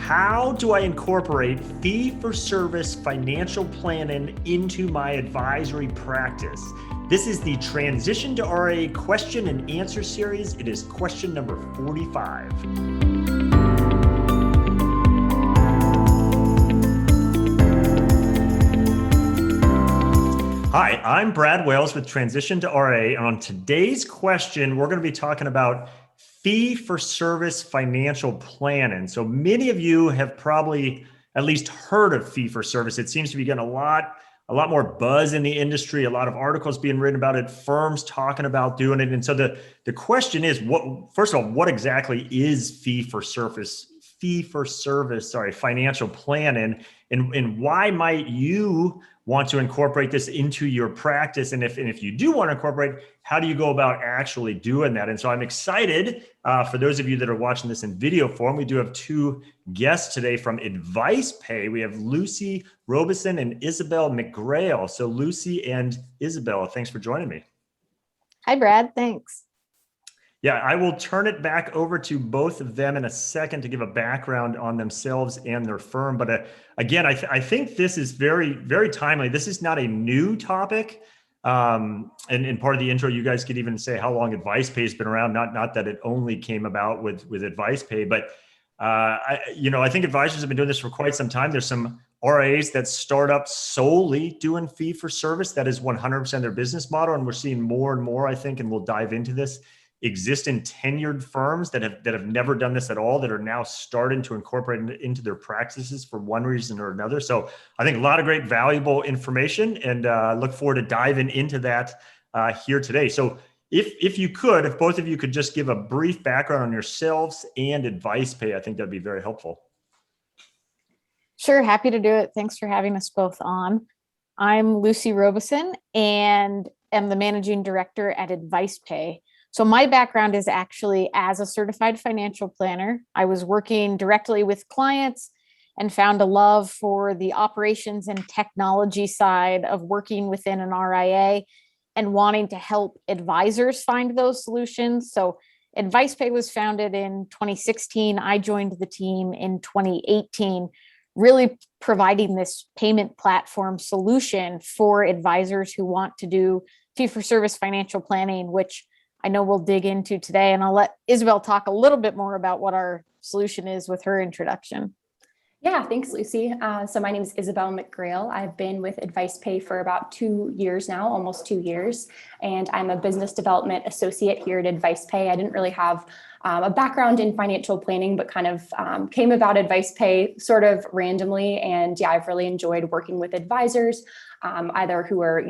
How do I incorporate fee-for-service financial planning into my advisory practice? This is the Transition to RIA question and answer series. It is question number 45. Hi, I'm Brad Wales with Transition to RIA, and on today's question, we're going to be talking about fee-for-service financial planning. So many of you have probably at least heard of fee-for-service. It seems to be getting a lot more buzz in the industry, a lot of articles being written about it, firms talking about doing it. And so the question is, first of all, what exactly is fee-for-service financial planning, and why might you want to incorporate this into your practice? And if you do want to incorporate, how do you go about actually doing that? And so I'm excited for those of you that are watching this in video form. We do have two guests today from AdvicePay. We have Lucy Robeson and Isabel McGrail. So Lucy and Isabel, thanks for joining me. Hi, Brad. Thanks. Yeah, I will turn it back over to both of them in a second to give a background on themselves and their firm. But again, I think this is very, very timely. This is not a new topic. And part of the intro, you guys could even say how long AdvicePay has been around. Not that it only came about with AdvicePay, but I think advisors have been doing this for quite some time. There's some RIAs that start up solely doing fee for service. That is 100% their business model. And we're seeing more and more, I think, and we'll dive into this, existing tenured firms that have never done this at all, that are now starting to incorporate it into their practices for one reason or another. So I think a lot of great valuable information, and look forward to diving into that here today. So if both of you could just give a brief background on yourselves and AdvicePay, I think that'd be very helpful. Sure, happy to do it. Thanks for having us both on. I'm Lucy Robeson and am the managing director at AdvicePay. So my background is actually as a certified financial planner. I was working directly with clients and found a love for the operations and technology side of working within an RIA and wanting to help advisors find those solutions. So AdvicePay was founded in 2016. I joined the team in 2018, really providing this payment platform solution for advisors who want to do fee-for-service financial planning, which I know we'll dig into today, and I'll let Isabel talk a little bit more about what our solution is with her introduction. Yeah, thanks, Lucy. So my name is Isabel McGrail. I've been with AdvicePay for about 2 years now, almost 2 years, and I'm a business development associate here at AdvicePay. I didn't really have a background in financial planning, but kind of came about AdvicePay sort of randomly. And yeah, I've really enjoyed working with advisors, either who are,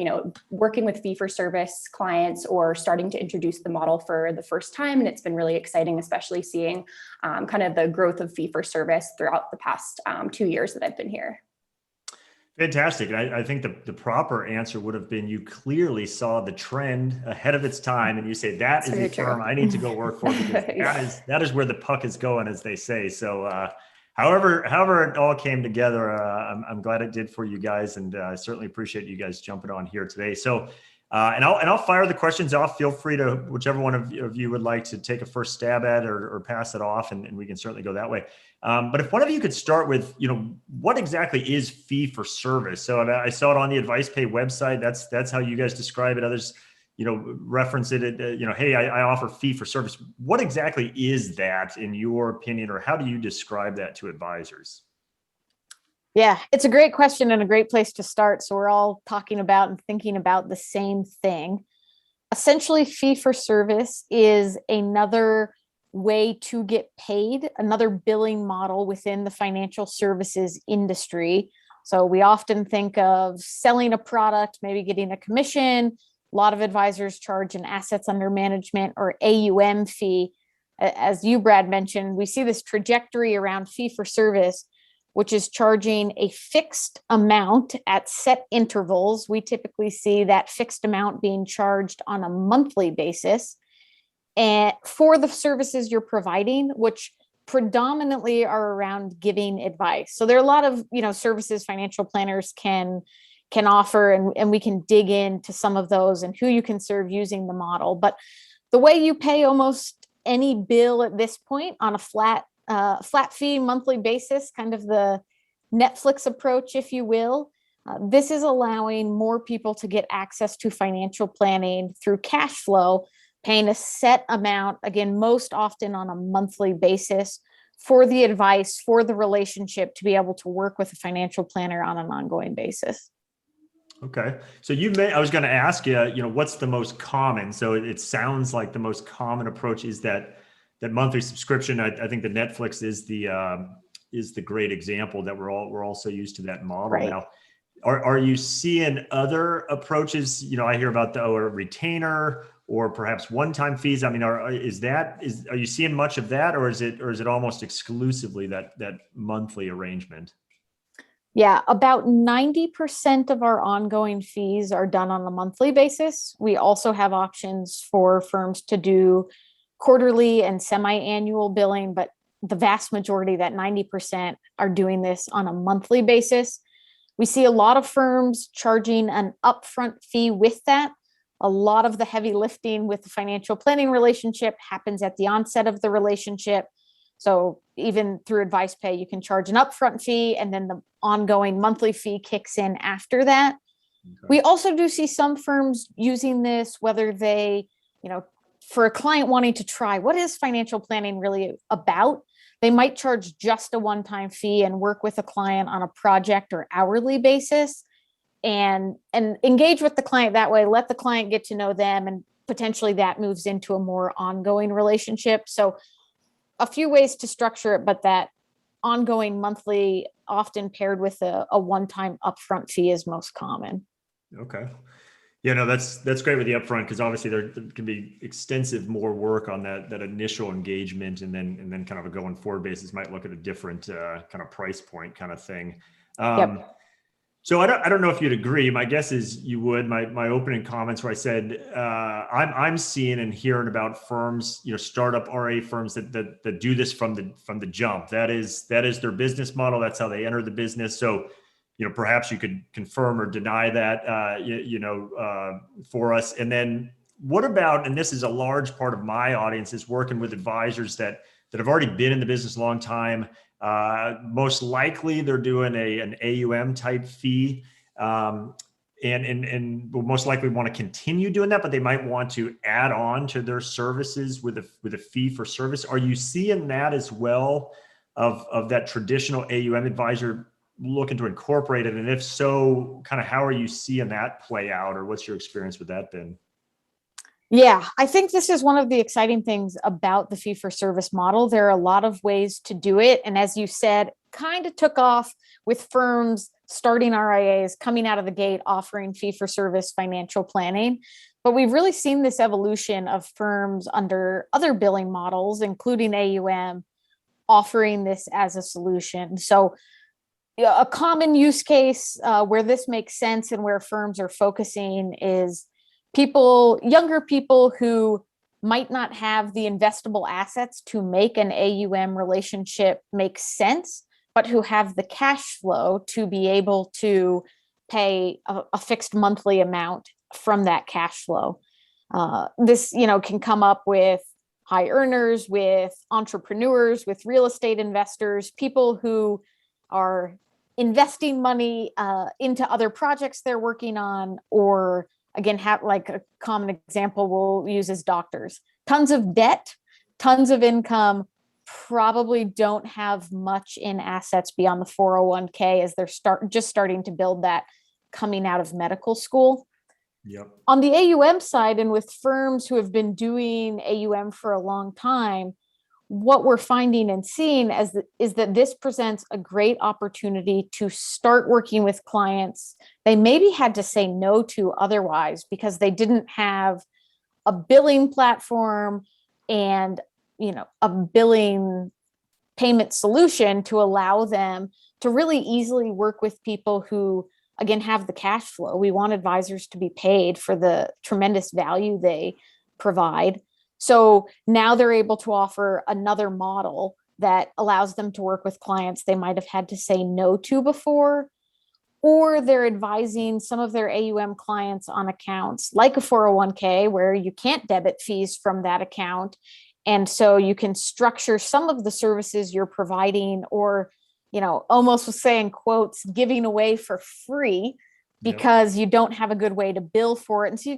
working with fee-for-service clients or starting to introduce the model for the first time. And it's been really exciting, especially seeing kind of the growth of fee-for-service throughout the past 2 years that I've been here. Fantastic. I think the proper answer would have been, you clearly saw the trend ahead of its time, and you say, that is a firm I need to go work for, because that is where the puck is going, as they say. So however it all came together, I'm glad it did for you guys, and I certainly appreciate you guys jumping on here today. So and I'll fire the questions off. Feel free to, whichever one of you would like to take a first stab at or pass it off, and we can certainly go that way. But if one of you could start with, what exactly is fee for service? So I saw it on the AdvicePay website. That's how you guys describe it. Others, reference it. Hey, I offer fee for service. What exactly is that, in your opinion, or how do you describe that to advisors? Yeah, it's a great question and a great place to start. So we're all talking about and thinking about the same thing. Essentially, fee for service is another way to get paid, another billing model within the financial services industry. So we often think of selling a product, maybe getting a commission. A lot of advisors charge an assets under management, or AUM fee. As you, Brad, mentioned, we see this trajectory around fee for service, which is charging a fixed amount at set intervals. We typically see that fixed amount being charged on a monthly basis, and for the services you're providing, which predominantly are around giving advice. So there are a lot of services financial planners can offer, and we can dig into some of those and who you can serve using the model. But the way you pay almost any bill at this point on a flat flat fee monthly basis, kind of the Netflix approach, if you will. This is allowing more people to get access to financial planning through cash flow, paying a set amount, again, most often on a monthly basis, for the advice, for the relationship, to be able to work with a financial planner on an ongoing basis. Okay. So I was going to ask you, what's the most common? So it sounds like the most common approach is that monthly subscription. I think the Netflix is the great example that we're all so used to that model Right. now. Are you seeing other approaches? I hear about a retainer or perhaps one-time fees. I mean, are you seeing much of that, or is it almost exclusively that monthly arrangement? Yeah, about 90% of our ongoing fees are done on a monthly basis. We also have options for firms to do quarterly and semi-annual billing, but the vast majority, that 90%, are doing this on a monthly basis. We see a lot of firms charging an upfront fee with that. A lot of the heavy lifting with the financial planning relationship happens at the onset of the relationship. So even through Advice Pay, you can charge an upfront fee, and then the ongoing monthly fee kicks in after that. Okay. We also do see some firms using this, whether they, for a client wanting to try, what is financial planning really about? They might charge just a one-time fee and work with a client on a project or hourly basis, and engage with the client that way, let the client get to know them, and potentially that moves into a more ongoing relationship. So a few ways to structure it, but that ongoing monthly, often paired with a one-time upfront fee, is most common. Okay. Yeah, no, that's great with the upfront, because obviously there can be extensive more work on that initial engagement, and then kind of a going forward basis might look at a different kind of price point kind of thing. Yep. So I don't know if you'd agree. My guess is you would. My opening comments where I said I'm seeing and hearing about firms, startup RIA firms that do this from the jump. That is their business model. That's how they enter the business. So perhaps you could confirm or deny that for us. And then what about, and this is a large part of my audience, is working with advisors that have already been in the business a long time. Most likely they're doing an AUM type fee, and will most likely want to continue doing that, but they might want to add on to their services with a fee for service. Are you seeing that as well, of that traditional AUM advisor looking to incorporate it? And if so, kind of how are you seeing that play out, or what's your experience with that been? Yeah, I think this is one of the exciting things about the fee for service model. There are a lot of ways to do it. And as you said, kind of took off with firms starting RIAs, coming out of the gate, offering fee for service financial planning. But we've really seen this evolution of firms under other billing models, including AUM, offering this as a solution. So a common use case where this makes sense and where firms are focusing is younger people who might not have the investable assets to make an AUM relationship make sense, but who have the cash flow to be able to pay a fixed monthly amount from that cash flow. This, can come up with high earners, with entrepreneurs, with real estate investors, people who are investing money into other projects they're working on, or again, like a common example we'll use as doctors. Tons of debt, tons of income, probably don't have much in assets beyond the 401k, as they're just starting to build that coming out of medical school. Yep. On the AUM side, and with firms who have been doing AUM for a long time, what we're finding and seeing is that this presents a great opportunity to start working with clients they maybe had to say no to otherwise, because they didn't have a billing platform and a billing payment solution to allow them to really easily work with people who, again, have the cash flow. We want advisors to be paid for the tremendous value they provide. So now they're able to offer another model that allows them to work with clients they might have had to say no to before, or they're advising some of their AUM clients on accounts like a 401k, where you can't debit fees from that account, And so you can structure some of the services you're providing, or, almost was saying quotes, giving away for free because you don't have a good way to bill for it. And so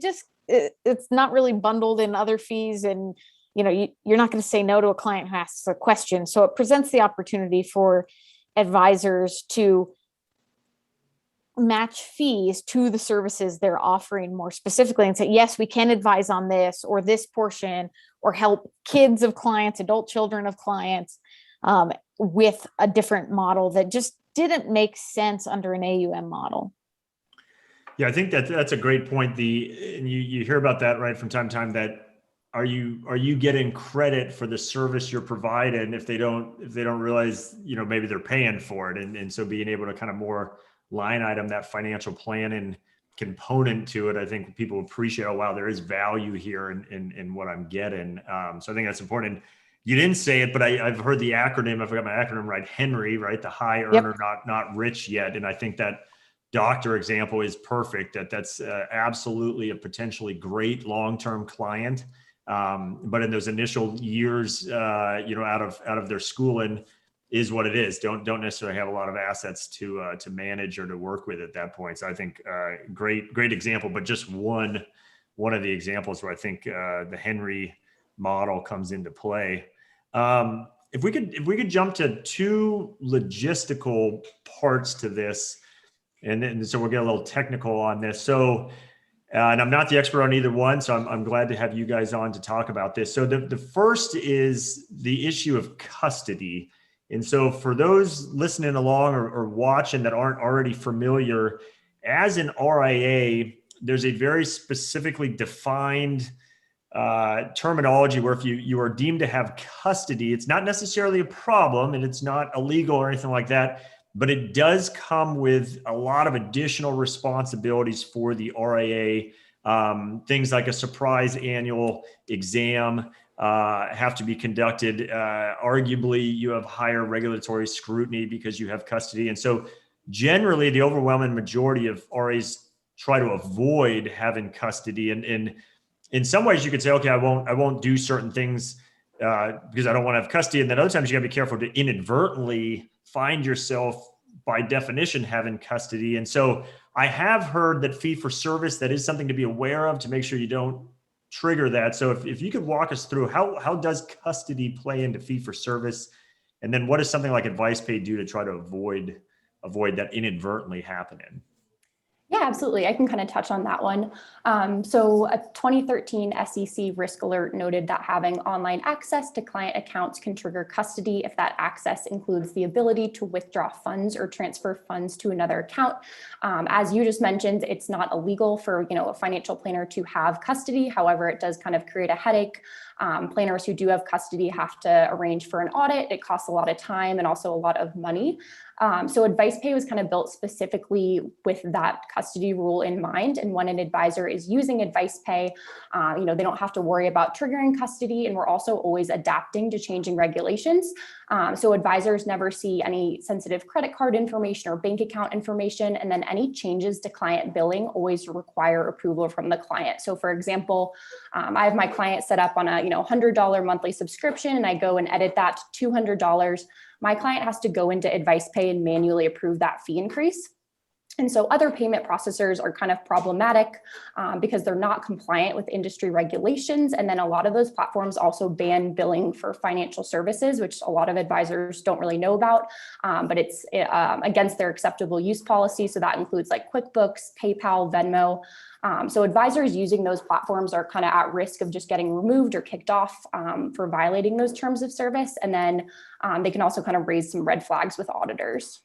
it's not really bundled in other fees. And, you're not going to say no to a client who asks a question. So it presents the opportunity for advisors to match fees to the services they're offering more specifically and say, yes, we can advise on this or this portion, or help kids of clients, adult children of clients, with a different model that just didn't make sense under an AUM model. Yeah, I think that's a great point. And you hear about that right from time to time, that are you getting credit for the service you're providing if they don't realize, maybe they're paying for it. And so being able to kind of more line item that financial planning component to it, I think people appreciate, oh, wow, there is value here in what I'm getting. So I think that's important. You didn't say it, but I've heard the acronym, I forgot my acronym right, Henry, right? The high earner, not rich yet. And I think that doctor example is perfect. That's absolutely a potentially great long-term client. But in those initial years, out of their schooling is what it is. Don't necessarily have a lot of assets to manage or to work with at that point. So I think great example, but just one of the examples where I think the Henry model comes into play. If we could jump to two logistical parts to this, and so we'll get a little technical on this. So. And I'm not the expert on either one, so I'm glad to have you guys on to talk about this. So the first is the issue of custody. And so for those listening along or watching that aren't already familiar, as an RIA, there's a very specifically defined terminology where if you are deemed to have custody, it's not necessarily a problem and it's not illegal or anything like that, but it does come with a lot of additional responsibilities for the RIA. Things like a surprise annual exam have to be conducted. Arguably, you have higher regulatory scrutiny because you have custody. And so generally, the overwhelming majority of RIAs try to avoid having custody. And in some ways, you could say, okay, I won't do certain things because I don't want to have custody. And then other times you got to be careful to inadvertently find yourself by definition having custody. And so I have heard that fee for service, that is something to be aware of to make sure you don't trigger that. So if you could walk us through how does custody play into fee for service? And then what does something like advice pay do to try to avoid that inadvertently happening? Yeah, absolutely. I can kind of touch on that one. So a 2013 SEC risk alert noted that having online access to client accounts can trigger custody if that access includes the ability to withdraw funds or transfer funds to another account. As you just mentioned, it's not illegal for a financial planner to have custody. However, it does kind of create a headache. Planners who do have custody have to arrange for an audit. It costs a lot of time and also a lot of money. So advice pay was kind of built specifically with that custody rule in mind. And when an advisor is using advice pay, they don't have to worry about triggering custody. And we're also always adapting to changing regulations. So advisors never see any sensitive credit card information or bank account information. And then any changes to client billing always require approval from the client. So for example, I have my client set up on a $100 monthly subscription, and I go and edit that to $200. My client has to go into advice pay and manually approve that fee increase. And so other payment processors are kind of problematic because they're not compliant with industry regulations. And then a lot of those platforms also ban billing for financial services, which a lot of advisors don't really know about, but it's against their acceptable use policy. So that includes like QuickBooks, PayPal, Venmo. So advisors using those platforms are kind of at risk of just getting removed or kicked off for violating those terms of service. And then they can also kind of raise some red flags with auditors.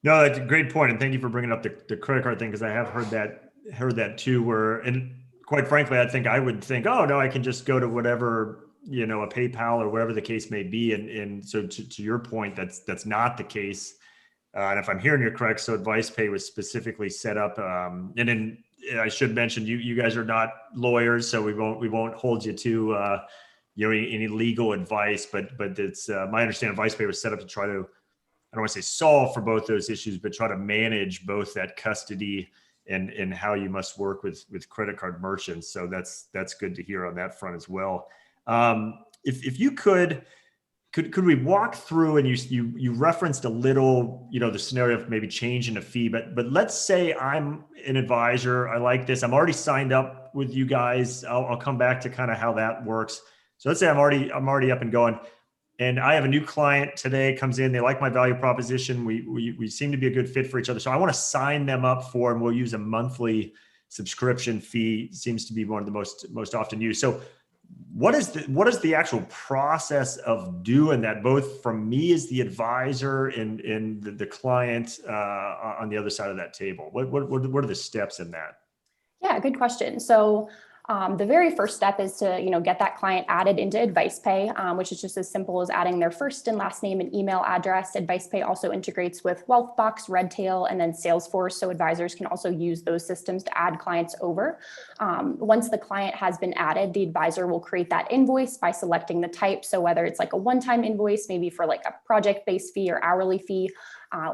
No, that's a great point. And thank you for bringing up the credit card thing, because I have heard that too, and quite frankly, I think I would think, oh no, I can just go to whatever, a PayPal or whatever the case may be. And so to your point, that's not the case. And if I'm hearing you correct, so advice pay was specifically set up. And then I should mention, you guys are not lawyers, so we won't hold you to, any legal advice, but it's my understanding advice pay was set up to try to, I don't want to say solve for both those issues, but try to manage both that custody and how you must work with credit card merchants. So that's good to hear on that front as well. if you could we walk through, and you referenced a little, the scenario of maybe changing a fee, but let's say I'm an advisor. I like this. I'm already signed up with you guys. I'll come back to kind of how that works. So let's say I'm already up and going, and I have a new client today, comes in. They like my value proposition. We seem to be a good fit for each other. So I want to sign them up for, and we'll use a monthly subscription fee. Seems to be one of the most often used. So what is the actual process of doing that, both from me as the advisor and the client on the other side of that table? What are the steps in that? Yeah, good question. So the very first step is to, get that client added into AdvicePay, which is just as simple as adding their first and last name and email address. AdvicePay also integrates with Wealthbox, Redtail, and then Salesforce. So advisors can also use those systems to add clients over. Once the client has been added, the advisor will create that invoice by selecting the type. So whether it's like a one-time invoice, maybe for like a project-based fee or hourly fee,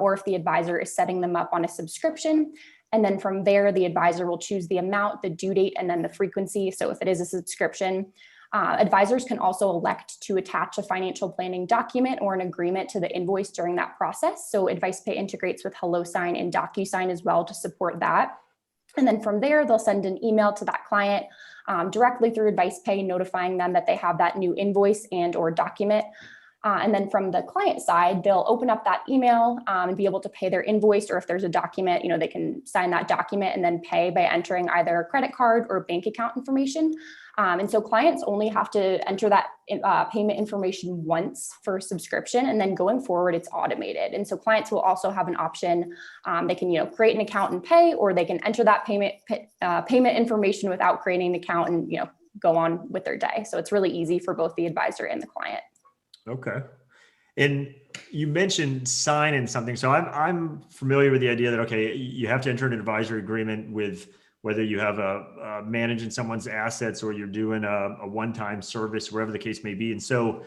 or if the advisor is setting them up on a subscription. And then from there, the advisor will choose the amount, the due date, and then the frequency. So if it is a subscription, advisors can also elect to attach a financial planning document or an agreement to the invoice during that process. So AdvicePay integrates with HelloSign and DocuSign as well to support that. And then from there, they'll send an email to that client directly through AdvicePay, notifying them that they have that new invoice and or document. And then from the client side, they'll open up that email and be able to pay their invoice, or if there's a document, they can sign that document and then pay by entering either a credit card or bank account information. And so clients only have to enter that payment information once for subscription, and then going forward, it's automated. And so clients will also have an option. They can, create an account and pay, or they can enter that payment information without creating an account and, go on with their day. So it's really easy for both the advisor and the client. Okay. And you mentioned signing something. So I'm familiar with the idea that, okay, you have to enter an advisory agreement with whether you have a managing someone's assets or you're doing a one-time service, wherever the case may be. And so,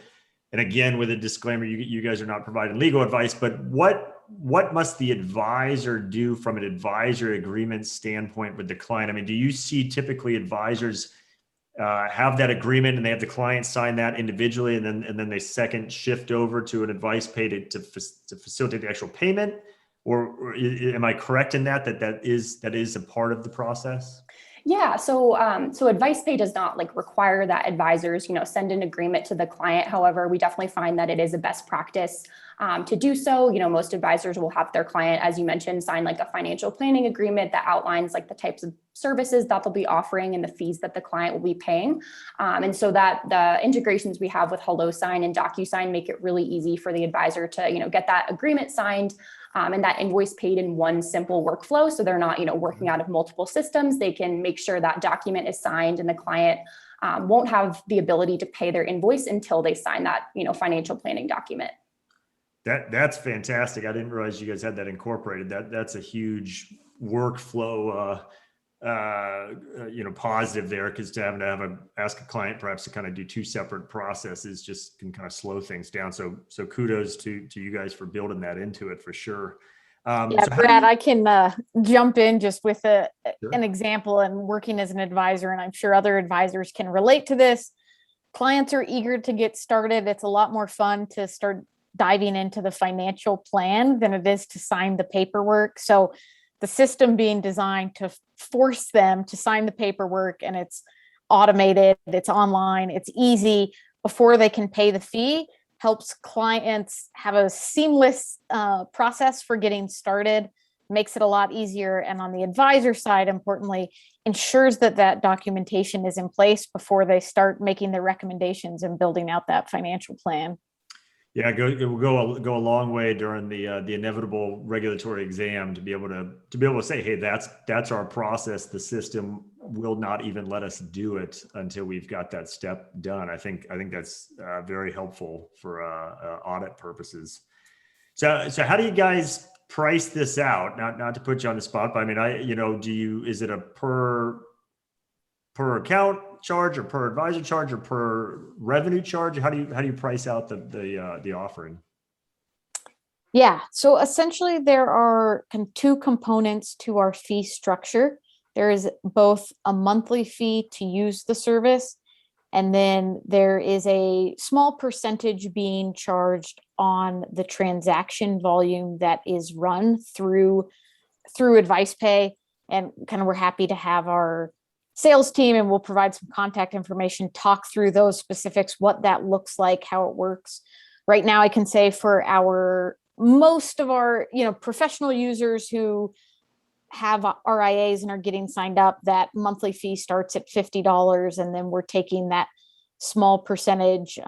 and again, with a disclaimer, you guys are not providing legal advice, but what must the advisor do from an advisory agreement standpoint with the client? I mean, do you see typically advisors have that agreement and they have the client sign that individually, and then they second shift over to an AdvicePay to facilitate the actual payment? Or am I correct in that is a part of the process? Yeah, so AdvicePay does not require that advisors, send an agreement to the client. However, we definitely find that it is a best practice to do so. Most advisors will have their client, as you mentioned, sign a financial planning agreement that outlines the types of services that they'll be offering and the fees that the client will be paying. And so that the integrations we have with HelloSign and DocuSign make it really easy for the advisor to, get that agreement signed and that invoice paid in one simple workflow. So they're not, working out of multiple systems. They can make sure that document is signed, and the client won't have the ability to pay their invoice until they sign that, financial planning document. That's fantastic. I didn't realize you guys had that incorporated. That's a huge workflow, positive there, because to have ask a client perhaps to kind of do two separate processes just can kind of slow things down. So kudos to you guys for building that into it for sure. Yeah, so Brad, I can jump in just with an example, and working as an advisor, and I'm sure other advisors can relate to this. Clients are eager to get started. It's a lot more fun to start diving into the financial plan than it is to sign the paperwork. So the system being designed to force them to sign the paperwork, and it's automated, it's online, it's easy before they can pay the fee, helps clients have a seamless process for getting started, makes it a lot easier. And on the advisor side, importantly, ensures that documentation is in place before they start making their recommendations and building out that financial plan. Yeah, it will go a long way during the inevitable regulatory exam to be able to say, hey, that's our process. The system will not even let us do it until we've got that step done. I think that's very helpful for audit purposes. So how do you guys price this out? Not to put you on the spot, but I mean, is it a per account charge, or per advisor charge, or per revenue charge? How do you price out the offering? Yeah, so essentially there are two components to our fee structure. There is both a monthly fee to use the service And then there is a small percentage being charged on the transaction volume that is run through AdvicePay. And kind of we're happy to have our sales team, and we'll provide some contact information, talk through those specifics, what that looks like, how it works. Right now, I can say for most of our professional users who have RIAs and are getting signed up, that monthly fee starts at $50, and then we're taking that small percentage,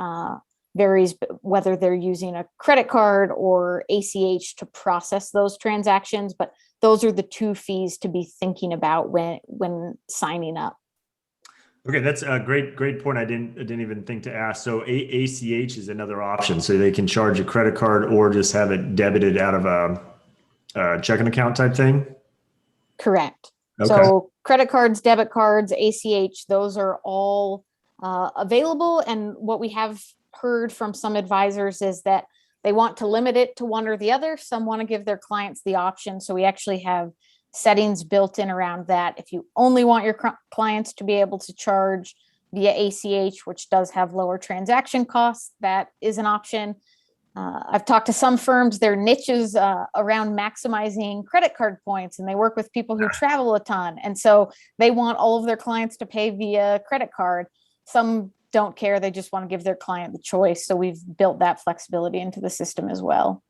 varies whether they're using a credit card or ACH to process those transactions, but those are the two fees to be thinking about when signing up. Okay, that's a great point. I didn't even think to ask. So ACH is another option, so they can charge a credit card or just have it debited out of a checking account type thing. Correct. Okay. So credit cards, debit cards, ACH, those are all available. And what we have heard from some advisors is that they want to limit it to one or the other. Some want to give their clients the option. So we actually have settings built in around that. If you only want your clients to be able to charge via ACH, which does have lower transaction costs, that is an option. I've talked to some firms, their niches around maximizing credit card points, and they work with people who travel a ton. And so they want all of their clients to pay via credit card. Some don't care. They just want to give their client the choice. So we've built that flexibility into the system as well.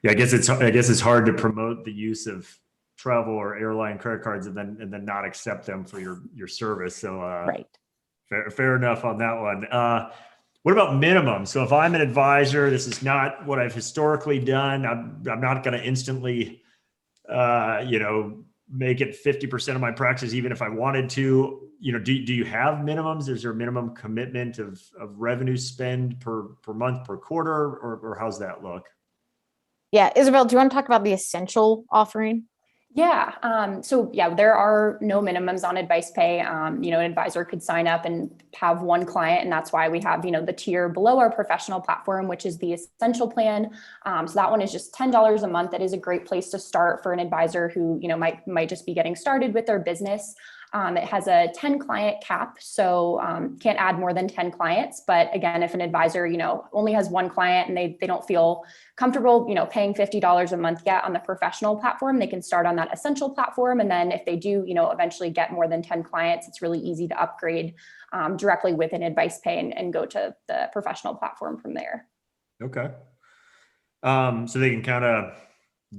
Yeah, I guess it's hard to promote the use of travel or airline credit cards and then not accept them for your service. So right. Fair enough on that one. What about minimum? So if I'm an advisor, this is not what I've historically done. I'm not going to instantly, make it 50% of my practice, even if I wanted to. Do you have minimums? Is there a minimum commitment of revenue spend per month, per quarter, or how's that look? Yeah, Isabel, do you want to talk about the essential offering? Yeah. So there are no minimums on AdvicePay. An advisor could sign up and have one client, and that's why we have, the tier below our professional platform, which is the essential plan. So that one is just $10 a month. That is a great place to start for an advisor who, might just be getting started with their business. It has a 10 client cap, so can't add more than 10 clients. But again, if an advisor, only has one client and they don't feel comfortable, paying $50 a month yet on the professional platform, they can start on that essential platform. And then if they do, eventually get more than 10 clients, it's really easy to upgrade directly within AdvicePay and go to the professional platform from there. Okay. So they can kind of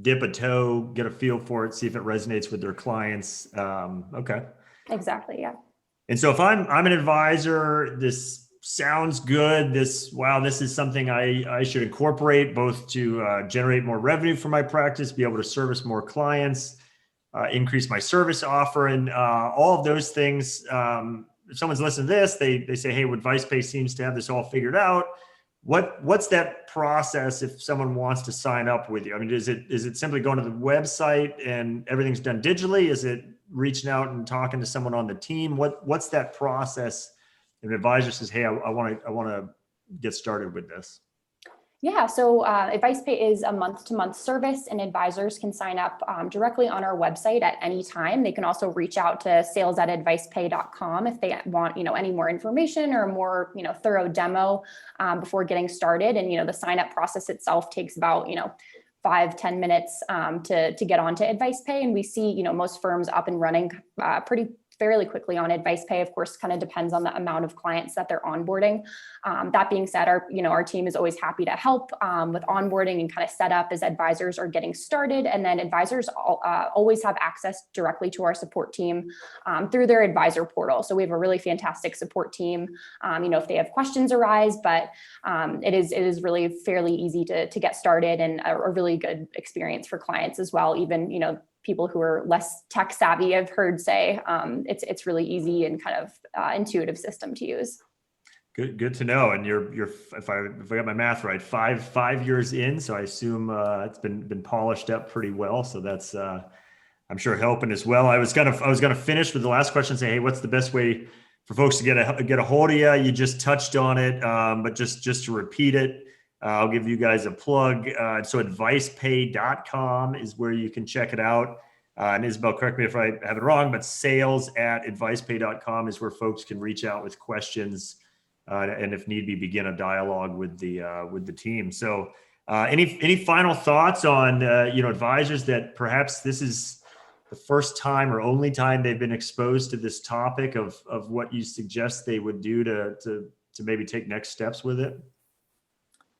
dip a toe, get a feel for it, see if it resonates with their clients. Okay. Exactly. Yeah. And so if I'm an advisor, this sounds good. This is something I should incorporate both to generate more revenue for my practice, be able to service more clients, increase my service offer, and all of those things. If someone's listening to this, they say, hey, AdvicePay seems to have this all figured out. What's that process if someone wants to sign up with you? I mean, is it simply going to the website and everything's done digitally? Is it reaching out and talking to someone on the team? What's that process if an advisor says, hey, I want to get started with this? Yeah, so AdvicePay is a month-to-month service, and advisors can sign up directly on our website at any time. They can also reach out to sales@advicepay.com if they want, any more information or a more, thorough demo before getting started. And, the sign-up process itself takes about, 5-10 minutes to get onto AdvicePay. And we see, most firms up and running fairly quickly on AdvicePay. Of course, kind of depends on the amount of clients that they're onboarding. That being said, our team is always happy to help with onboarding and kind of set up as advisors are getting started. And then advisors always have access directly to our support team through their advisor portal. So we have a really fantastic support team, if they have questions arise, but it is really fairly easy to get started and a really good experience for clients as well. Even, people who are less tech savvy, I've heard say it's really easy and kind of intuitive system to use. Good to know. And you're if I got my math right, five years in, so I assume it's been polished up pretty well. So that's I'm sure helping as well. I was gonna finish with the last question and say, hey, what's the best way for folks to get a hold of you? You just touched on it, but just to repeat it. I'll give you guys a plug. So advicepay.com is where you can check it out. And Isabel, correct me if I have it wrong, but sales@advicepay.com is where folks can reach out with questions and if need be, begin a dialogue with the team. So any final thoughts on, advisors that perhaps this is the first time or only time they've been exposed to this topic of what you suggest they would do to maybe take next steps with it?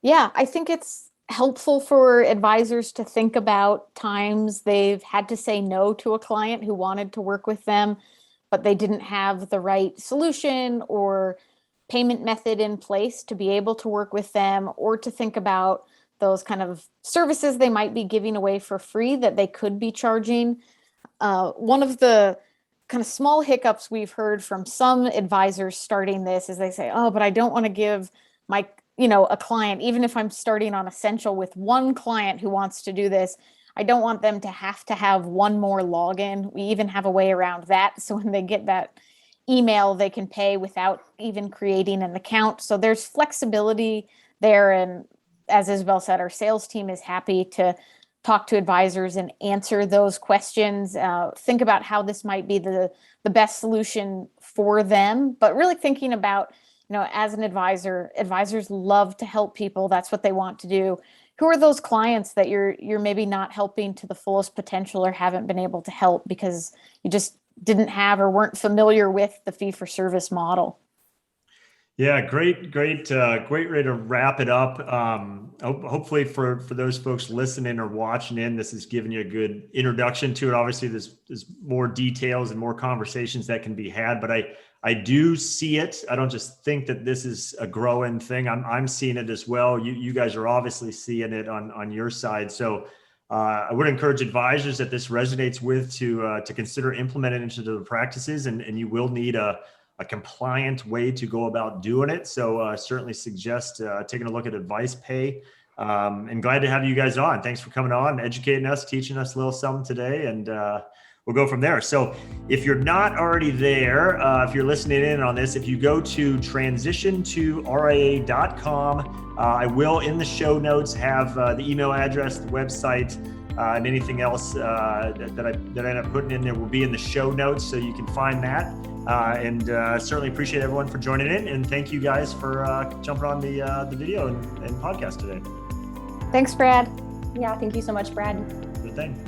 Yeah, I think it's helpful for advisors to think about times they've had to say no to a client who wanted to work with them, but they didn't have the right solution or payment method in place to be able to work with them, or to think about those kind of services they might be giving away for free that they could be charging. One of the kind of small hiccups we've heard from some advisors starting this is they say, oh, but I don't want to give my a client, even if I'm starting on Essential with one client who wants to do this, I don't want them to have one more login. We even have a way around that. So when they get that email, they can pay without even creating an account. So there's flexibility there. And as Isabel said, our sales team is happy to talk to advisors and answer those questions. Think about how this might be the best solution for them, but really thinking about, as an advisor, advisors love to help people. That's what they want to do. Who are those clients that you're maybe not helping to the fullest potential or haven't been able to help because you just didn't have or weren't familiar with the fee for service model? Yeah, great way to wrap it up. Hopefully for those folks listening or watching in, this has given you a good introduction to it. Obviously, there's more details and more conversations that can be had, but I do see it. I don't just think that this is a growing thing. I'm seeing it as well. You guys are obviously seeing it on your side. So I would encourage advisors that this resonates with to consider implementing into their practices, and you will need a compliant way to go about doing it. So certainly suggest taking a look at AdvicePay. And glad to have you guys on. Thanks for coming on, educating us, teaching us a little something today, and we'll go from there. So if you're not already there, if you're listening in on this, if you go to transitiontoria.com, I will in the show notes have the email address, the website, and anything else that I end up putting in there will be in the show notes, so you can find that. And certainly appreciate everyone for joining in, and thank you guys for jumping on the video and podcast today. Thanks, Brad. Yeah, thank you so much, Brad. Good thing.